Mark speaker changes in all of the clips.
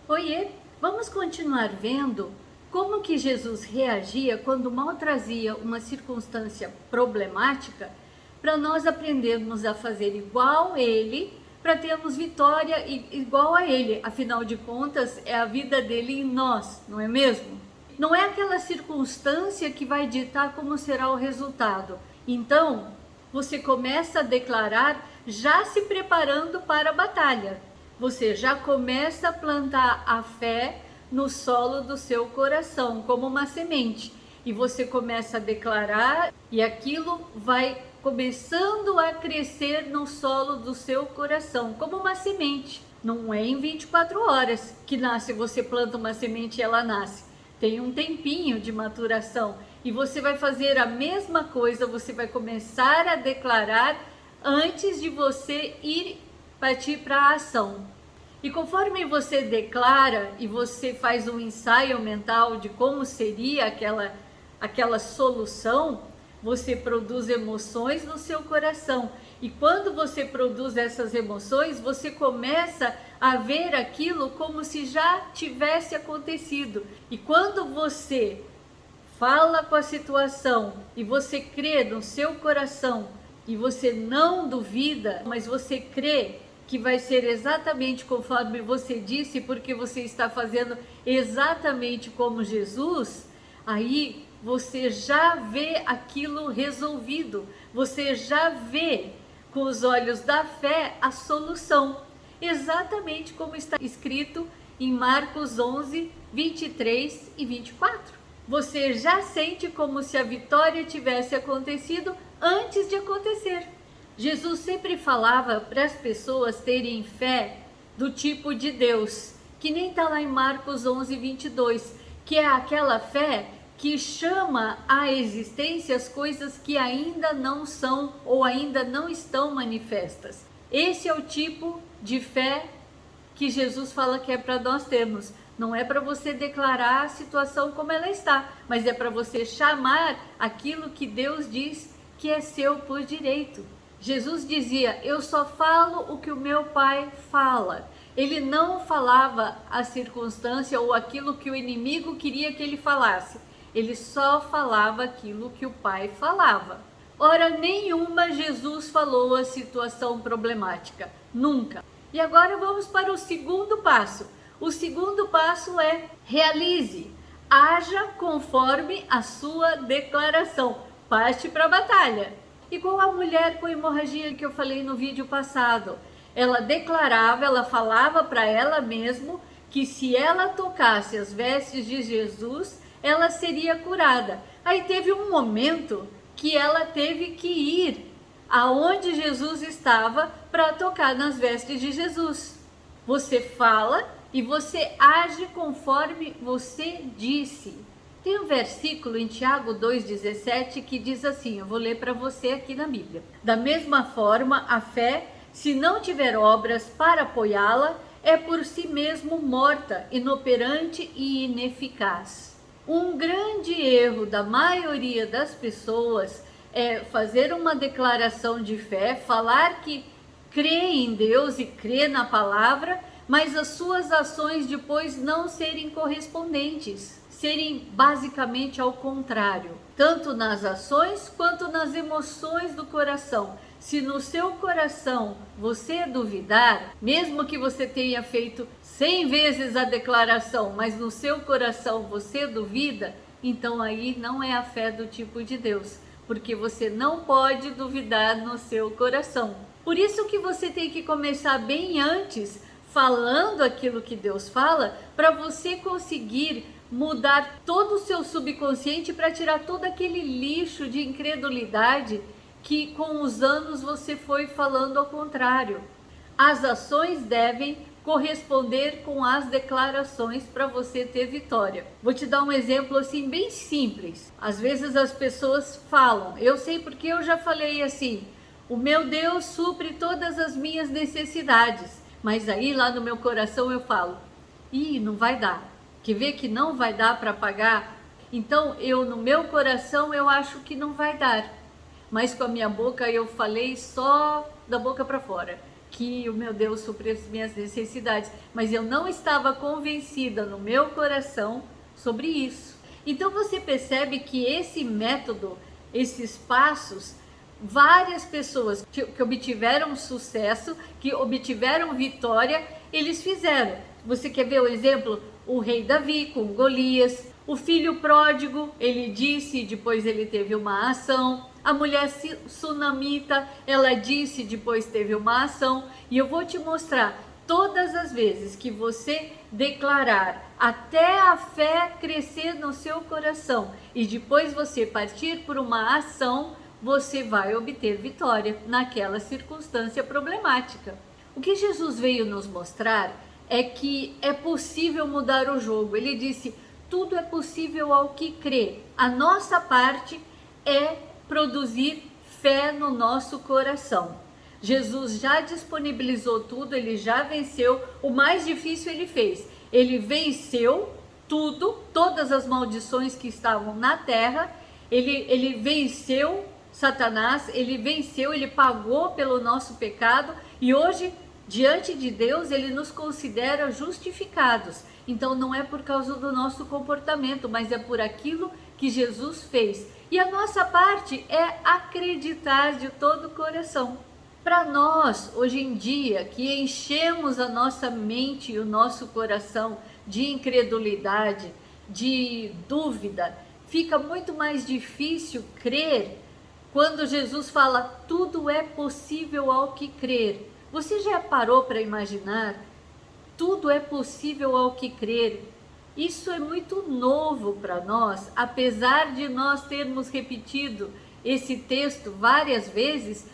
Speaker 1: Oiê, vamos continuar vendo como que Jesus reagia quando mal trazia uma circunstância problemática para nós aprendermos a fazer igual ele, para termos vitória igual a ele. Afinal de contas, é a vida dele em nós, não é mesmo? Não é aquela circunstância que vai ditar como será o resultado. Então, você começa a declarar já se preparando para a batalha. Você já começa a plantar a fé no solo do seu coração, como uma semente. E você começa a declarar e aquilo vai começando a crescer no solo do seu coração, como uma semente. Não é em 24 horas que nasce, você planta uma semente e ela nasce. Tem um tempinho de maturação. E você vai fazer a mesma coisa, você vai começar a declarar antes de você partir para a ação. E conforme você declara e você faz um ensaio mental de como seria aquela solução, você produz emoções no seu coração. E quando você produz essas emoções, você começa a ver aquilo como se já tivesse acontecido. E quando você fala com a situação e você crê no seu coração e você não duvida, mas você crê que vai ser exatamente conforme você disse, porque você está fazendo exatamente como Jesus, aí você já vê aquilo resolvido, você já vê com os olhos da fé a solução, exatamente como está escrito em Marcos 11, 23 e 24. Você já sente como se a vitória tivesse acontecido antes de acontecer. Jesus sempre falava para as pessoas terem fé do tipo de Deus, que nem está lá em Marcos 11, 22, que é aquela fé que chama à existência as coisas que ainda não são ou ainda não estão manifestas. Esse é o tipo de fé que Jesus fala que é para nós termos. Não é para você declarar a situação como ela está, mas é para você chamar aquilo que Deus diz que é seu por direito. Jesus dizia: eu só falo o que o meu Pai fala. Ele não falava a circunstância ou aquilo que o inimigo queria que ele falasse. Ele só falava aquilo que o Pai falava. Hora nenhuma Jesus falou a situação problemática. Nunca. E agora vamos para o segundo passo. O segundo passo é: realize, haja conforme a sua declaração, parte para a batalha. Igual a mulher com hemorragia que eu falei no vídeo passado, ela declarava, ela falava para ela mesma que se ela tocasse as vestes de Jesus, ela seria curada. Aí teve um momento que ela teve que ir aonde Jesus estava para tocar nas vestes de Jesus. Você fala e você age conforme você disse. Tem um versículo em Tiago 2,17 que diz assim, eu vou ler para você aqui na Bíblia. Da mesma forma, a fé, se não tiver obras para apoiá-la, é por si mesmo morta, inoperante e ineficaz. Um grande erro da maioria das pessoas é fazer uma declaração de fé, falar que crê em Deus e crê na palavra, mas as suas ações depois não serem correspondentes, serem basicamente ao contrário, tanto nas ações quanto nas emoções do coração. Se no seu coração você duvidar, mesmo que você tenha feito 100 vezes a declaração, mas no seu coração você duvida, então aí não é a fé do tipo de Deus, porque você não pode duvidar no seu coração. Por isso que você tem que começar bem antes, falando aquilo que Deus fala, para você conseguir mudar todo o seu subconsciente, para tirar todo aquele lixo de incredulidade que com os anos você foi falando ao contrário. As ações devem corresponder com as declarações para você ter vitória. Vou te dar um exemplo assim bem simples. Às vezes as pessoas falam, eu sei porque eu já falei assim, o meu Deus supre todas as minhas necessidades. Mas aí lá no meu coração eu falo, não vai dar. Quer ver que não vai dar para pagar? Então no meu coração eu acho que não vai dar. Mas com a minha boca eu falei só da boca para fora. que o meu Deus supre as minhas necessidades, mas eu não estava convencida no meu coração sobre isso. Então você percebe que esse método, esses passos, várias pessoas que obtiveram sucesso, que obtiveram vitória, eles fizeram. Você quer ver o exemplo? O rei Davi com Golias, o filho pródigo, ele disse, depois ele teve uma ação. A mulher sunamita, ela disse, depois teve uma ação. E eu vou te mostrar, todas as vezes que você declarar até a fé crescer no seu coração e depois você partir por uma ação, você vai obter vitória naquela circunstância problemática. O que Jesus veio nos mostrar é que é possível mudar o jogo. Ele disse, tudo é possível ao que crê. A nossa parte é produzir fé no nosso coração. Jesus já disponibilizou tudo, ele já venceu. O mais difícil ele fez. Ele venceu tudo, todas as maldições que estavam na terra. Ele venceu Satanás, ele venceu, ele pagou pelo nosso pecado e hoje, diante de Deus, ele nos considera justificados. Então não é por causa do nosso comportamento, mas é por aquilo que Jesus fez. E a nossa parte é acreditar de todo o coração. Para nós, hoje em dia, que enchemos a nossa mente e o nosso coração de incredulidade, de dúvida, fica muito mais difícil crer quando Jesus fala, tudo é possível ao que crer. Você já parou para imaginar? Tudo é possível ao que crer. Isso é muito novo para nós, apesar de nós termos repetido esse texto várias vezes,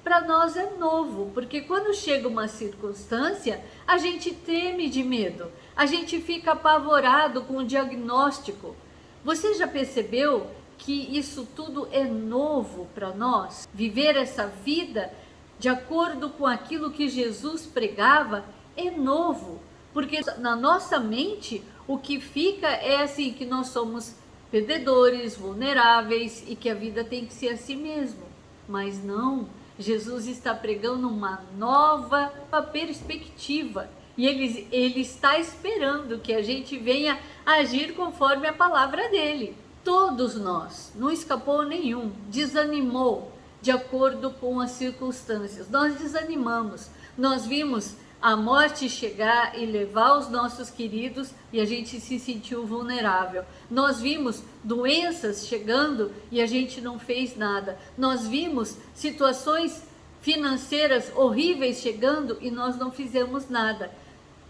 Speaker 1: para nós é novo, porque quando chega uma circunstância, a gente treme de medo, a gente fica apavorado com o diagnóstico. Você já percebeu que isso tudo é novo para nós? Viver essa vida de acordo com aquilo que Jesus pregava é novo, porque na nossa mente o que fica é assim, que nós somos perdedores, vulneráveis e que a vida tem que ser assim mesmo. Mas não, Jesus está pregando uma nova perspectiva e ele está esperando que a gente venha agir conforme a palavra dele. Todos nós, não escapou nenhum, desanimou de acordo com as circunstâncias. Nós desanimamos, nós vimos a morte chegar e levar os nossos queridos e a gente se sentiu vulnerável. Nós vimos doenças chegando e a gente não fez nada. Nós vimos situações financeiras horríveis chegando e nós não fizemos nada.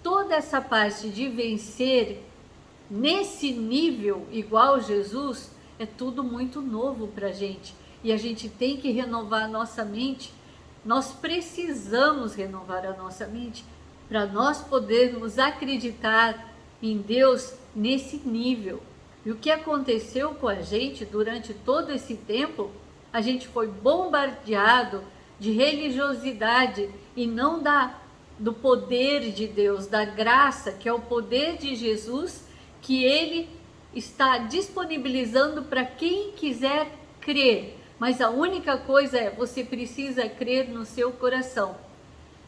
Speaker 1: Toda essa parte de vencer nesse nível igual Jesus é tudo muito novo para a gente. E a gente tem que renovar a nossa mente. Nós precisamos renovar a nossa mente para nós podermos acreditar em Deus nesse nível. E o que aconteceu com a gente durante todo esse tempo? A gente foi bombardeado de religiosidade e não do poder de Deus, da graça, que é o poder de Jesus, que Ele está disponibilizando para quem quiser crer. Mas a única coisa é, você precisa crer no seu coração.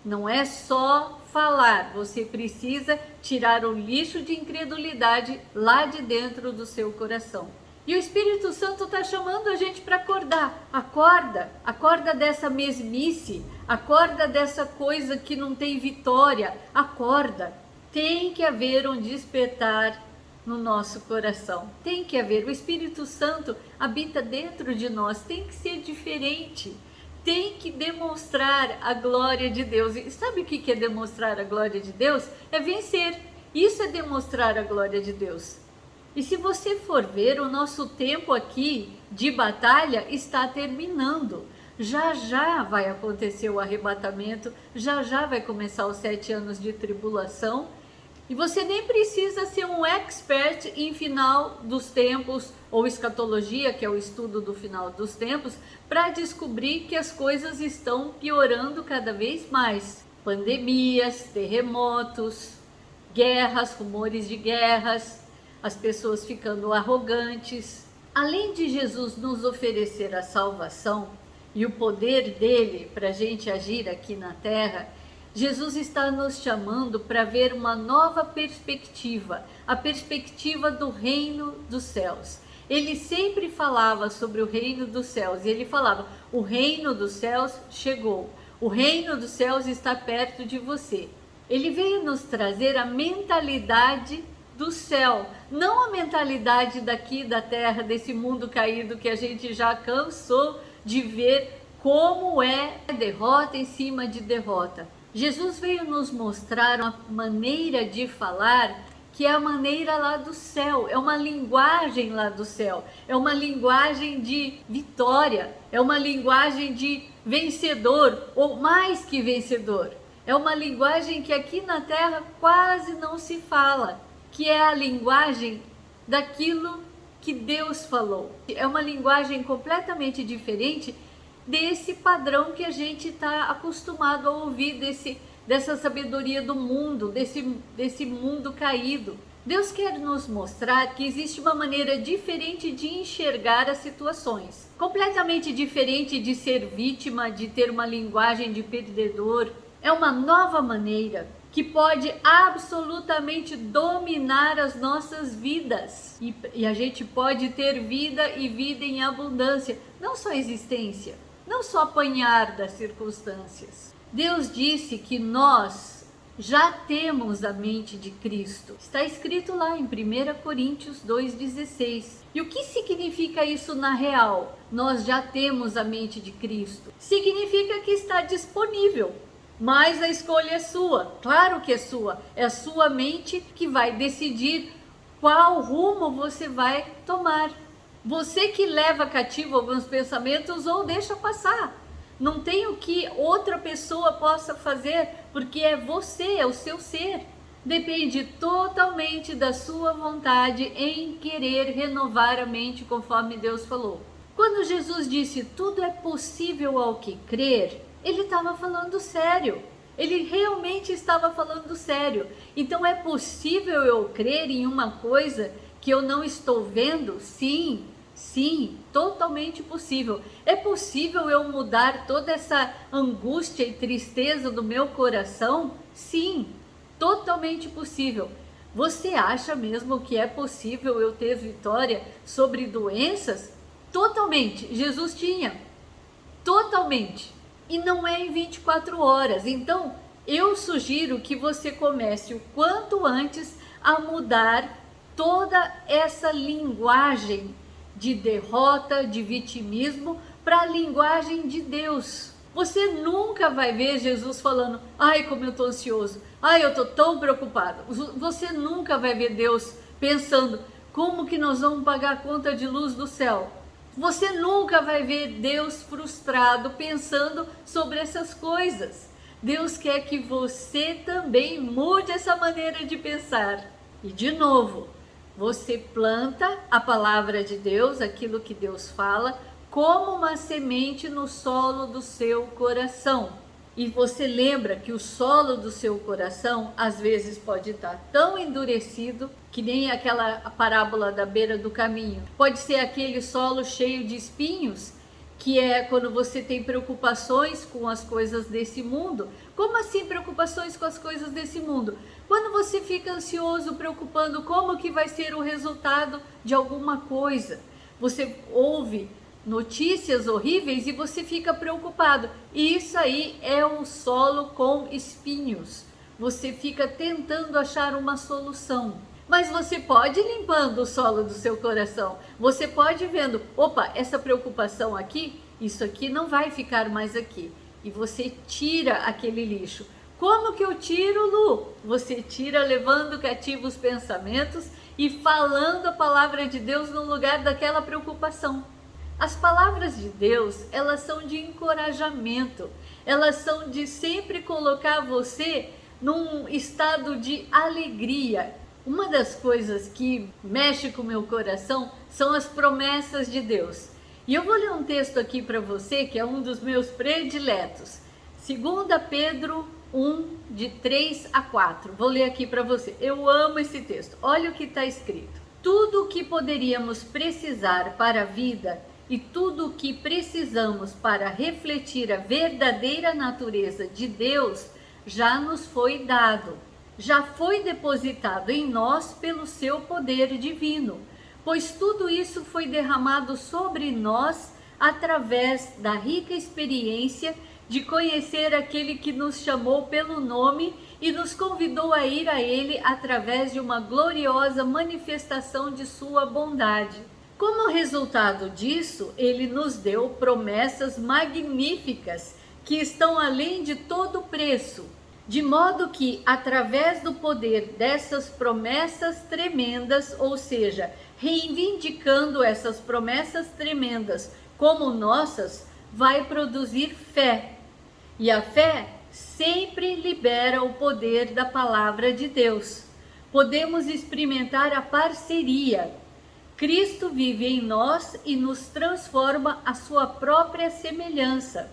Speaker 1: Não é só falar, você precisa tirar o lixo de incredulidade lá de dentro do seu coração. E o Espírito Santo está chamando a gente para acordar. Acorda dessa mesmice, acorda dessa coisa que não tem vitória, acorda. Tem que haver um despertar no nosso coração. Tem que haver. O Espírito Santo habita dentro de nós. Tem que ser diferente. Tem que demonstrar a glória de Deus. E sabe o que é demonstrar a glória de Deus? É vencer. Isso é demonstrar a glória de Deus. E se você for ver, o nosso tempo aqui de batalha está terminando. Já já vai acontecer o arrebatamento. Já já vai começar os 7 anos de tribulação. E você nem precisa ser um expert em final dos tempos ou escatologia, que é o estudo do final dos tempos, para descobrir que as coisas estão piorando cada vez mais. Pandemias, terremotos, guerras, rumores de guerras, as pessoas ficando arrogantes. Além de Jesus nos oferecer a salvação e o poder dele para a gente agir aqui na terra, Jesus está nos chamando para ver uma nova perspectiva, a perspectiva do reino dos céus. Ele sempre falava sobre o reino dos céus, e ele falava: o reino dos céus chegou, o reino dos céus está perto de você. Ele veio nos trazer a mentalidade do céu, não a mentalidade daqui da terra, desse mundo caído que a gente já cansou de ver como é derrota em cima de derrota. Jesus veio nos mostrar uma maneira de falar que é a maneira lá do céu, é uma linguagem lá do céu, é uma linguagem de vitória, é uma linguagem de vencedor, ou mais que vencedor. É uma linguagem que aqui na terra quase não se fala, que é a linguagem daquilo que Deus falou. É uma linguagem completamente diferente desse padrão que a gente está acostumado a ouvir, dessa sabedoria do mundo, desse mundo caído. Deus quer nos mostrar que existe uma maneira diferente de enxergar as situações, completamente diferente de ser vítima, de ter uma linguagem de perdedor. É uma nova maneira que pode absolutamente dominar as nossas vidas. E a gente pode ter vida e vida em abundância, não só existência, não só apanhar das circunstâncias. Deus disse que nós já temos a mente de Cristo. Está escrito lá em 1 Coríntios 2,16. E o que significa isso na real? Nós já temos a mente de Cristo. Significa que está disponível. Mas a escolha é sua, claro que é sua. É a sua mente que vai decidir qual rumo você vai tomar. Você que leva cativo alguns pensamentos ou deixa passar. Não tem o que outra pessoa possa fazer, porque é você, é o seu ser. Depende totalmente da sua vontade em querer renovar a mente, conforme Deus falou. Quando Jesus disse tudo é possível ao que crer, ele estava falando sério. Ele realmente estava falando sério. Então é possível eu crer em uma coisa que eu não estou vendo? Sim. Sim, totalmente possível. É possível eu mudar toda essa angústia e tristeza do meu coração? Sim, totalmente possível. Você acha mesmo que é possível eu ter vitória sobre doenças? Totalmente. Jesus tinha. Totalmente. E não é em 24 horas. Então, eu sugiro que você comece o quanto antes a mudar toda essa linguagem de derrota, de vitimismo, para a linguagem de Deus. Você nunca vai ver Jesus falando: ai, como eu estou ansioso, ai, eu estou tão preocupado. Você nunca vai ver Deus pensando: como que nós vamos pagar a conta de luz do céu? Você nunca vai ver Deus frustrado pensando sobre essas coisas. Deus quer que você também mude essa maneira de pensar. E de novo, você planta a palavra de Deus, aquilo que Deus fala, como uma semente no solo do seu coração. E você lembra que o solo do seu coração às vezes pode estar tão endurecido que nem aquela parábola da beira do caminho. Pode ser aquele solo cheio de espinhos, que é quando você tem preocupações com as coisas desse mundo. Como assim preocupações com as coisas desse mundo? Quando você fica ansioso, preocupando como que vai ser o resultado de alguma coisa. Você ouve notícias horríveis e você fica preocupado. E isso aí é um solo com espinhos. Você fica tentando achar uma solução. Mas você pode ir limpando o solo do seu coração. Você pode ir vendo, opa, essa preocupação aqui, isso aqui não vai ficar mais aqui. E você tira aquele lixo. Como que eu tiro, Lu? Você tira levando cativos os pensamentos e falando a palavra de Deus no lugar daquela preocupação. As palavras de Deus, elas são de encorajamento. Elas são de sempre colocar você num estado de alegria. Uma das coisas que mexe com o meu coração são as promessas de Deus. E eu vou ler um texto aqui para você, que é um dos meus prediletos. 2 Pedro 1, de 3 a 4. Vou ler aqui para você. Eu amo esse texto. Olha o que está escrito. Tudo o que poderíamos precisar para a vida e tudo o que precisamos para refletir a verdadeira natureza de Deus já nos foi dado, já foi depositado em nós pelo seu poder divino, pois tudo isso foi derramado sobre nós através da rica experiência de conhecer aquele que nos chamou pelo nome e nos convidou a ir a ele através de uma gloriosa manifestação de sua bondade. Como resultado disso, ele nos deu promessas magníficas que estão além de todo preço, de modo que, através do poder dessas promessas tremendas, ou seja, reivindicando essas promessas tremendas como nossas, vai produzir fé. E a fé sempre libera o poder da palavra de Deus. Podemos experimentar a parceria. Cristo vive em nós e nos transforma à sua própria semelhança.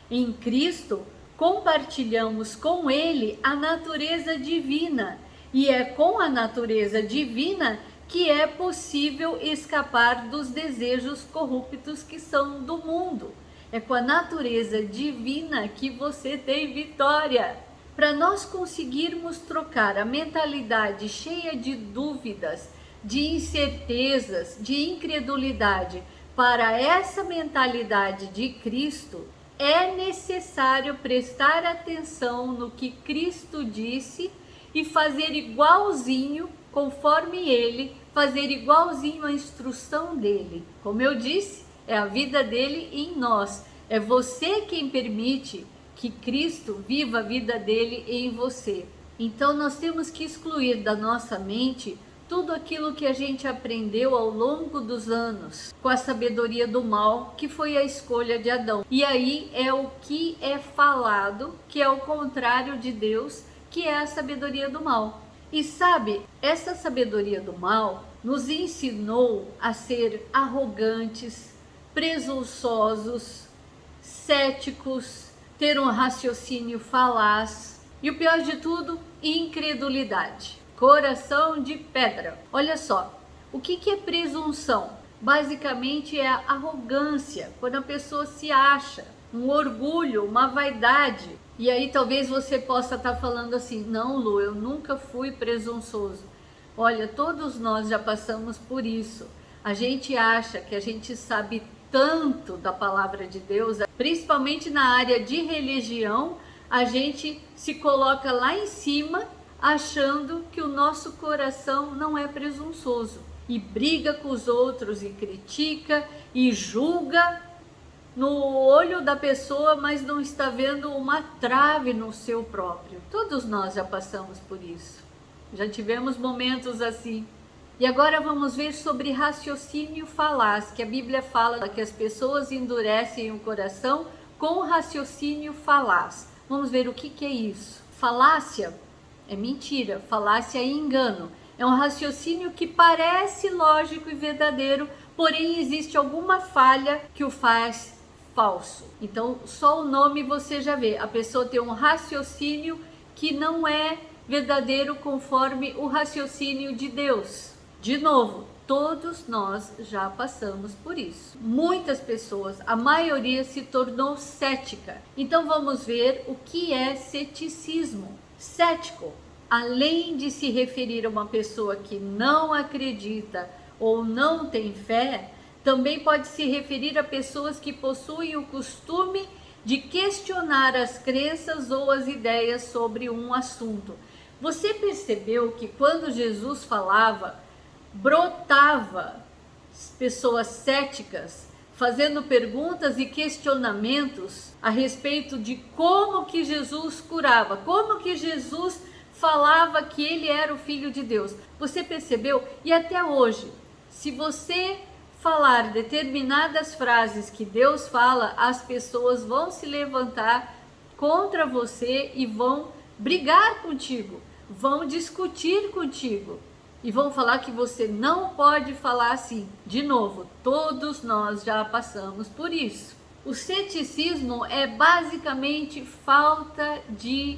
Speaker 1: Em Cristo, compartilhamos com Ele a natureza divina, e é com a natureza divina que é possível escapar dos desejos corruptos que são do mundo. É com a natureza divina que você tem vitória. Para nós conseguirmos trocar a mentalidade cheia de dúvidas, de incertezas, de incredulidade para essa mentalidade de Cristo, é necessário prestar atenção no que Cristo disse e fazer igualzinho, conforme ele, fazer igualzinho a instrução dele. Como eu disse, é a vida dele em nós. É você quem permite que Cristo viva a vida dele em você. Então nós temos que excluir da nossa mente tudo aquilo que a gente aprendeu ao longo dos anos com a sabedoria do mal, que foi a escolha de Adão. E aí é o que é falado, que é o contrário de Deus, que é a sabedoria do mal. E sabe, essa sabedoria do mal nos ensinou a ser arrogantes, presunçosos, céticos, ter um raciocínio falaz e o pior de tudo, incredulidade, coração de pedra. Olha só, o que é presunção? Basicamente é a arrogância, quando a pessoa se acha, um orgulho, uma vaidade. E aí talvez você possa estar falando assim, não, Lu, eu nunca fui presunçoso. Olha, todos nós já passamos por isso. A gente acha que a gente sabe tanto da palavra de Deus, principalmente na área de religião, a gente se coloca lá em cima achando que o nosso coração não é presunçoso e briga com os outros e critica e julga no olho da pessoa, mas não está vendo uma trave no seu próprio. Todos nós já passamos por isso, já tivemos momentos assim. E agora vamos ver sobre raciocínio falaz, que a Bíblia fala que as pessoas endurecem o coração com raciocínio falaz. Vamos ver o que é isso. Falácia é mentira, falácia é engano. É um raciocínio que parece lógico e verdadeiro, porém existe alguma falha que o faz falso. Então, só o nome você já vê. A pessoa tem um raciocínio que não é verdadeiro conforme o raciocínio de Deus. De novo, todos nós já passamos por isso. Muitas pessoas, a maioria se tornou cética. Então vamos ver o que é ceticismo. Cético, além de se referir a uma pessoa que não acredita ou não tem fé, também pode se referir a pessoas que possuem o costume de questionar as crenças ou as ideias sobre um assunto. Você percebeu que quando Jesus falava, brotava pessoas céticas fazendo perguntas e questionamentos a respeito de como que Jesus curava, como que Jesus falava que ele era o Filho de Deus. Você percebeu? E até hoje, se você falar determinadas frases que Deus fala, as pessoas vão se levantar contra você e vão brigar contigo, vão discutir contigo. E vão falar que você não pode falar assim. De novo, todos nós já passamos por isso. O ceticismo é basicamente falta de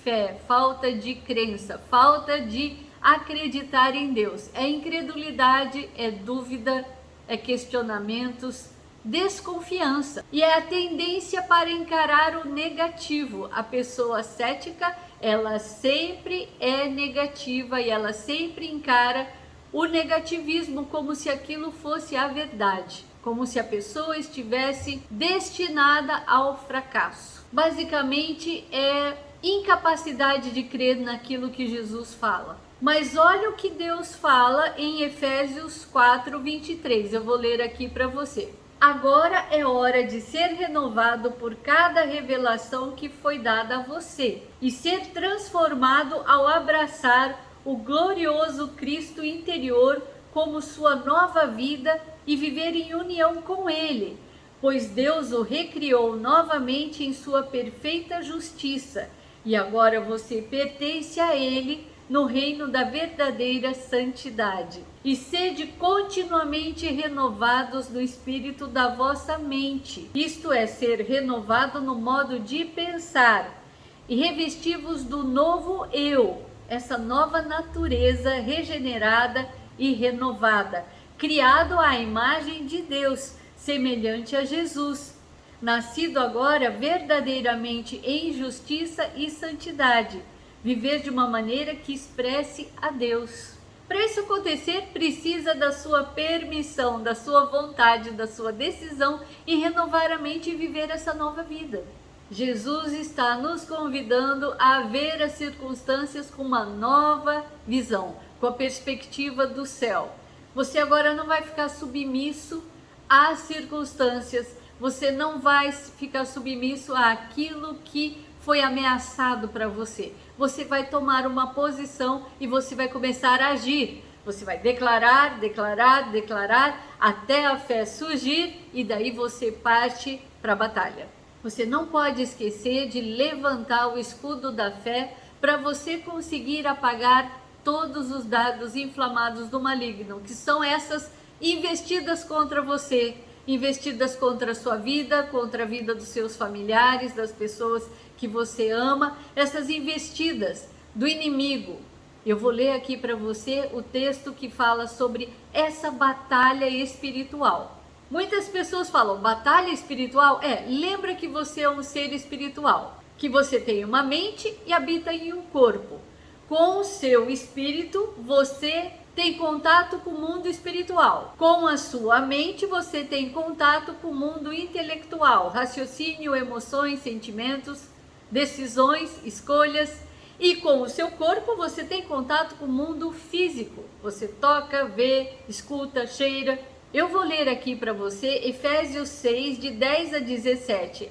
Speaker 1: fé, falta de crença, falta de acreditar em Deus. É incredulidade, é dúvida, é questionamentos, desconfiança e é a tendência para encarar o negativo. A pessoa cética, ela sempre é negativa e ela sempre encara o negativismo como se aquilo fosse a verdade, como se a pessoa estivesse destinada ao fracasso. Basicamente é incapacidade de crer naquilo que Jesus fala. Mas olha o que Deus fala em Efésios 4:23. Eu vou ler aqui para você. Agora é hora de ser renovado por cada revelação que foi dada a você e ser transformado ao abraçar o glorioso Cristo interior como sua nova vida e viver em união com Ele, pois Deus o recriou novamente em sua perfeita justiça e agora você pertence a Ele no reino da verdadeira santidade. E sede continuamente renovados no espírito da vossa mente, isto é, ser renovado no modo de pensar, e revesti-vos do novo eu, essa nova natureza regenerada e renovada, criado à imagem de Deus, semelhante a Jesus, nascido agora verdadeiramente em justiça e santidade, viver de uma maneira que expresse a Deus. Para isso acontecer, precisa da sua permissão, da sua vontade, da sua decisão em renovar a mente e viver essa nova vida. Jesus está nos convidando a ver as circunstâncias com uma nova visão, com a perspectiva do céu. Você agora não vai ficar submisso às circunstâncias, você não vai ficar submisso àquilo que foi ameaçado para você. Você vai tomar uma posição e você vai começar a agir. Você vai declarar, declarar, declarar, até a fé surgir e daí você parte para a batalha. Você não pode esquecer de levantar o escudo da fé para você conseguir apagar todos os dardos inflamados do maligno, que são essas investidas contra você, investidas contra a sua vida, contra a vida dos seus familiares, das pessoas que você ama, essas investidas do inimigo. Eu vou ler aqui para você o texto que fala sobre essa batalha espiritual. Muitas pessoas falam, batalha espiritual? Lembra que você é um ser espiritual, que você tem uma mente e habita em um corpo. Com o seu espírito, você tem contato com o mundo espiritual. Com a sua mente, você tem contato com o mundo intelectual, raciocínio, emoções, sentimentos, decisões, escolhas. E com o seu corpo, você tem contato com o mundo físico. Você toca, vê, escuta, cheira. Eu vou ler aqui para você Efésios 6, de 10 a 17.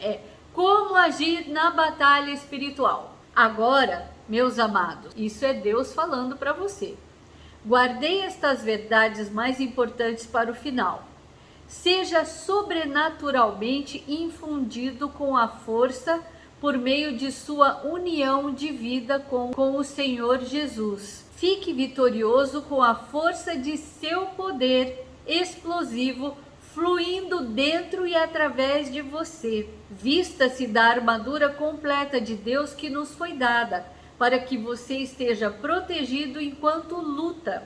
Speaker 1: Como agir na batalha espiritual. Agora, meus amados, isso é Deus falando para você. Guardei estas verdades mais importantes para o final. Seja sobrenaturalmente infundido com a força por meio de sua união de vida com o Senhor Jesus. Fique vitorioso com a força de seu poder explosivo fluindo dentro e através de você. Vista-se da armadura completa de Deus que nos foi dada, para que você esteja protegido enquanto luta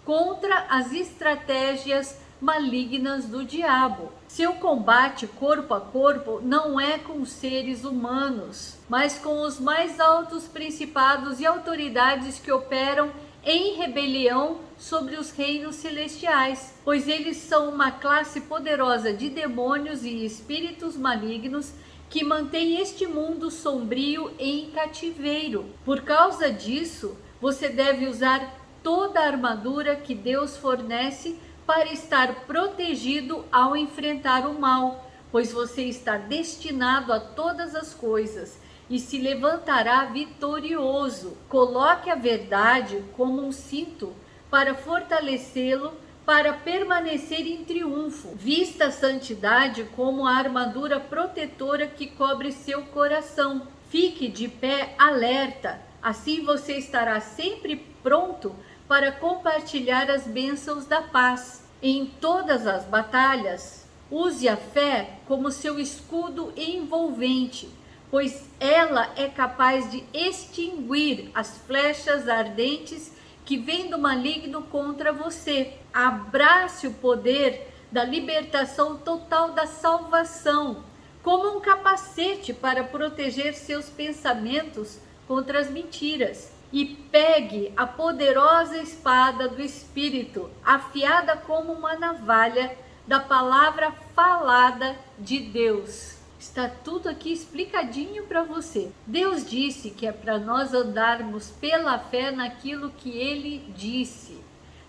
Speaker 1: contra as estratégias malignas do diabo. Seu combate corpo a corpo não é com seres humanos, mas com os mais altos principados e autoridades que operam em rebelião sobre os reinos celestiais, pois eles são uma classe poderosa de demônios e espíritos malignos que mantém este mundo sombrio em cativeiro. Por causa disso, você deve usar toda a armadura que Deus fornece para estar protegido ao enfrentar o mal, pois você está destinado a todas as coisas e se levantará vitorioso. Coloque a verdade como um cinto para fortalecê-lo, para permanecer em triunfo. Vista a santidade como a armadura protetora que cobre seu coração. Fique de pé alerta, assim você estará sempre pronto para compartilhar as bênçãos da paz. Em todas as batalhas, use a fé como seu escudo envolvente, pois ela é capaz de extinguir as flechas ardentes que vêm do maligno contra você. Abrace o poder da libertação total, da salvação, como um capacete para proteger seus pensamentos contra as mentiras. E pegue a poderosa espada do Espírito, afiada como uma navalha da palavra falada de Deus. Está tudo aqui explicadinho para você. Deus disse que é para nós andarmos pela fé naquilo que Ele disse,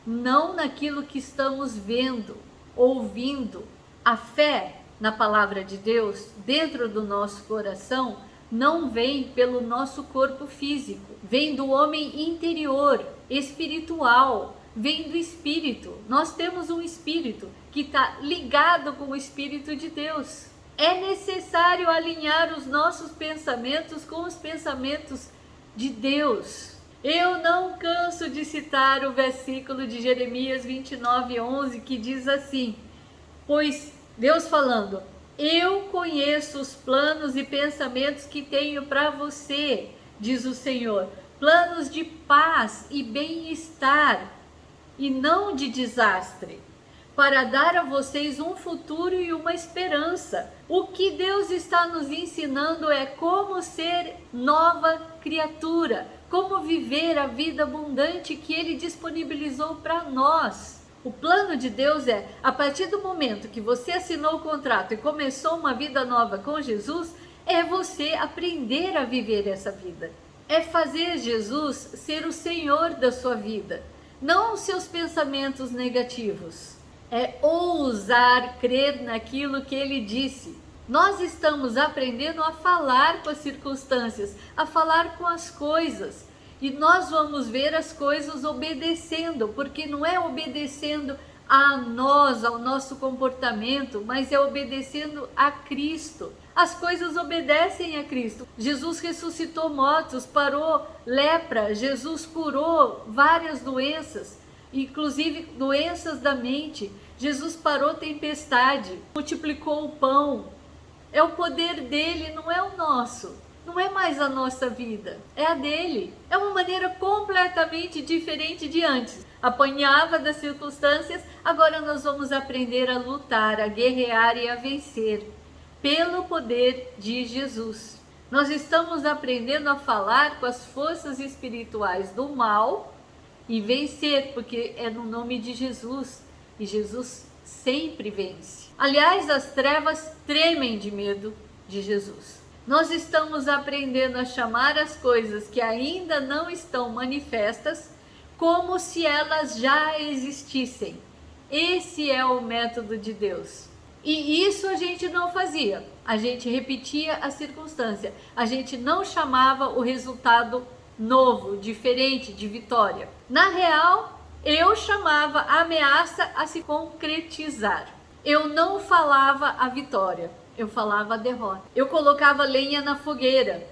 Speaker 1: não naquilo que estamos vendo, ouvindo. A fé na palavra de Deus dentro do nosso coração não vem pelo nosso corpo físico, vem do homem interior, espiritual, vem do Espírito. Nós temos um Espírito que está ligado com o Espírito de Deus. É necessário alinhar os nossos pensamentos com os pensamentos de Deus. Eu não canso de citar o versículo de Jeremias 29:11, que diz assim: pois Deus falando, eu conheço os planos e pensamentos que tenho para você, diz o Senhor, planos de paz e bem-estar e não de desastre, para dar a vocês um futuro e uma esperança. O que Deus está nos ensinando é como ser nova criatura, como viver a vida abundante que Ele disponibilizou para nós. O plano de Deus é, a partir do momento que você assinou o contrato e começou uma vida nova com Jesus, é você aprender a viver essa vida. É fazer Jesus ser o Senhor da sua vida, não os seus pensamentos negativos. É ousar crer naquilo que Ele disse. Nós estamos aprendendo a falar com as circunstâncias, a falar com as coisas. E nós vamos ver as coisas obedecendo, porque não é obedecendo a nós, ao nosso comportamento, mas é obedecendo a Cristo. As coisas obedecem a Cristo. Jesus ressuscitou mortos, parou lepra, Jesus curou várias doenças, inclusive doenças da mente. Jesus parou tempestade, multiplicou o pão. É o poder dele, não é o nosso. Não é mais a nossa vida, é a dele. É uma maneira completamente diferente de antes. Apanhava das circunstâncias, agora nós vamos aprender a lutar, a guerrear e a vencer pelo poder de Jesus. Nós estamos aprendendo a falar com as forças espirituais do mal e vencer, porque é no nome de Jesus. E Jesus sempre vence. Aliás, as trevas tremem de medo de Jesus. Nós estamos aprendendo a chamar as coisas que ainda não estão manifestas como se elas já existissem. Esse é o método de Deus. E isso a gente não fazia. A gente repetia a circunstância. A gente não chamava o resultado novo, diferente, de vitória. Na real, eu chamava a ameaça a se concretizar. Eu não falava a vitória. Eu falava a derrota. Eu colocava lenha na fogueira,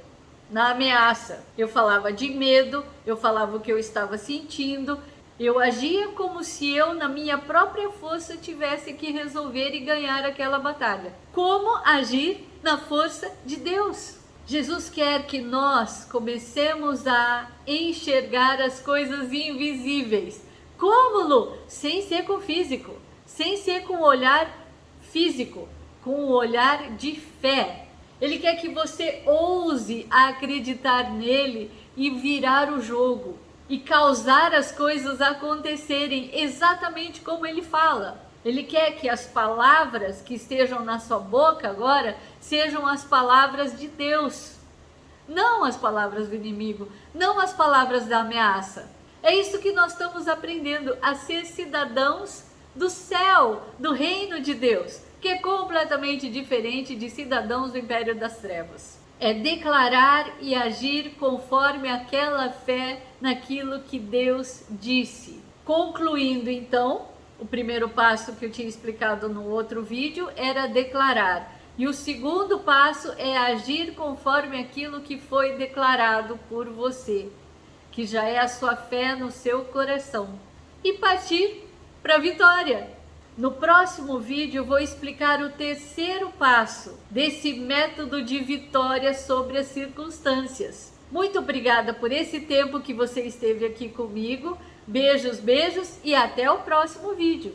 Speaker 1: na ameaça. Eu falava de medo, eu falava o que eu estava sentindo. Eu agia como se eu, na minha própria força, tivesse que resolver e ganhar aquela batalha. Como agir na força de Deus? Jesus quer que nós comecemos a enxergar as coisas invisíveis. Como, Lu? Sem ser com físico, sem ser com olhar físico, com o olhar de fé. Ele quer que você ouse acreditar nele e virar o jogo e causar as coisas acontecerem exatamente como ele fala. Ele quer que as palavras que estejam na sua boca agora sejam as palavras de Deus, não as palavras do inimigo, não as palavras da ameaça. É isso que nós estamos aprendendo, a ser cidadãos do céu, do reino de Deus, que é completamente diferente de cidadãos do império das trevas. É declarar e agir conforme aquela fé naquilo que Deus disse. Concluindo então, o primeiro passo que eu tinha explicado no outro vídeo era declarar. E o segundo passo é agir conforme aquilo que foi declarado por você, que já é a sua fé no seu coração. E partir para a vitória. No próximo vídeo eu vou explicar o terceiro passo desse método de vitória sobre as circunstâncias. Muito obrigada por esse tempo que você esteve aqui comigo. Beijos, beijos e até o próximo vídeo.